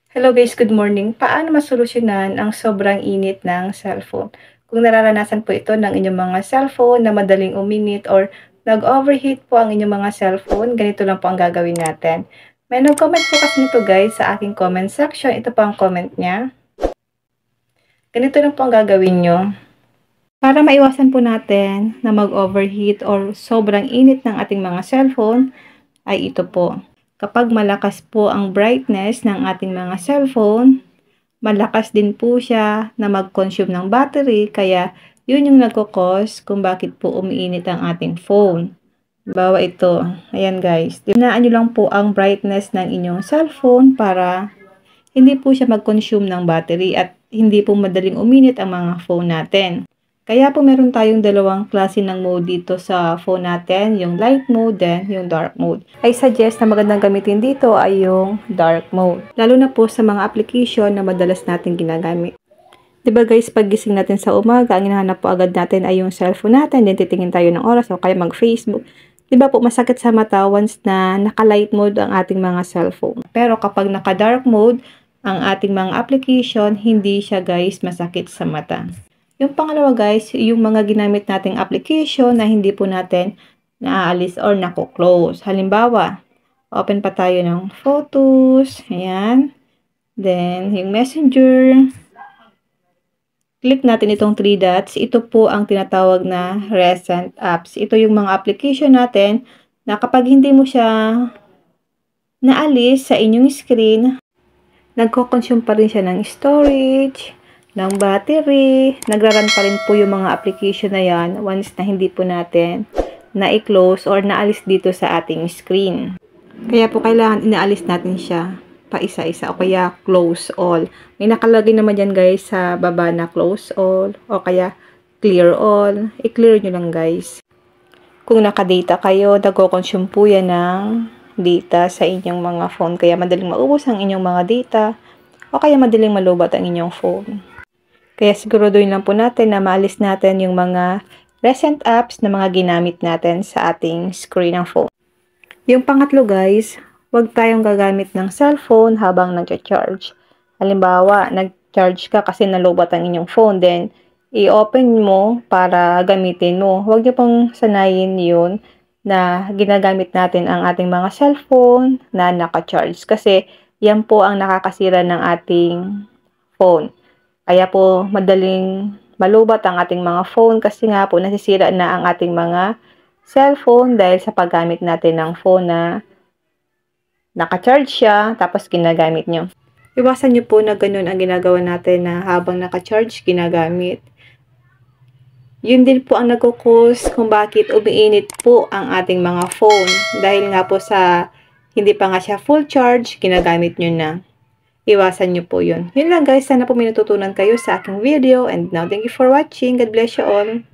Hello guys, good morning. Paano masolusyonan ang sobrang init ng cellphone? Kung nararanasan po ito ng inyong mga cellphone na madaling uminit or nag-overheat po ang inyong mga cellphone, ganito lang po ang gagawin natin. May nag-comment po kasi nito guys sa aking comment section. Ito po ang comment niya. Ganito lang po ang gagawin nyo. Para maiwasan po natin na mag-overheat or sobrang init ng ating mga cellphone, ay ito po. Kapag malakas po ang brightness ng ating mga cellphone, malakas din po siya na mag-consume ng battery, kaya yun yung nagko-cause kung bakit po umiinit ang ating phone. Bawa ito, ayan guys, tinaan nyo lang po ang brightness ng inyong cellphone para hindi po siya mag-consume ng battery at hindi po madaling uminit ang mga phone natin. Kaya po meron tayong dalawang klase ng mode dito sa phone natin, yung light mode then yung dark mode. I suggest na magandang gamitin dito ay yung dark mode. Lalo na po sa mga application na madalas natin ginagamit. Diba guys, pag gising natin sa umaga, ang hinahanap po agad natin ay yung cellphone natin, then titingin tayo ng oras o kaya mag-Facebook. Diba po masakit sa mata once na naka-light mode ang ating mga cellphone. Pero kapag naka-dark mode ang ating mga application, hindi siya guys masakit sa mata. Yung pangalawa guys, yung mga ginamit nating application na hindi po natin naaalis or nako-close. Halimbawa, open pa tayo ng photos, ayan. Then, yung messenger. Click natin itong 3 dots. Ito po ang tinatawag na recent apps. Ito yung mga application natin na kapag hindi mo siya naalis sa inyong screen, nagko-consume pa rin siya ng storage, ng battery, nagra-run pa rin po yung mga application na yan once na hindi po natin na-close or naalis dito sa ating screen. Kaya po kailangan inaalis natin siya pa isa-isa o kaya close all. May nakalagay naman dyan guys sa baba na close all o kaya clear all. I-clear nyo lang guys. Kung naka-data kayo, nagko-consume po yan ng data sa inyong mga phone. Kaya madaling maubos ang inyong mga data o kaya madaling malubat ang inyong phone. Kaya siguraduhin lang po natin na maalis natin yung mga recent apps na mga ginamit natin sa ating screen ng phone. Yung pangatlo guys, huwag tayong gagamit ng cellphone habang nag-charge. Halimbawa, nag-charge ka kasi nalubat ang inyong phone, then i-open mo para gamitin mo. Huwag niyo pong sanayin yun na ginagamit natin ang ating mga cellphone na naka-charge. Kasi yan po ang nakakasira ng ating phone. Kaya po madaling malubat ang ating mga phone kasi nga po nasisira na ang ating mga cellphone dahil sa paggamit natin ng phone na naka-charge siya tapos ginagamit nyo. Iwasan nyo po na ganun ang ginagawa natin na habang naka-charge ginagamit. Yun din po ang nagkukos kung bakit umiinit po ang ating mga phone dahil nga po sa hindi pa nga siya full charge, ginagamit nyo na. Iwasan nyo po yun. Yun lang guys, sana po may natutunan kayo sa aking video and now thank you for watching. God bless you all.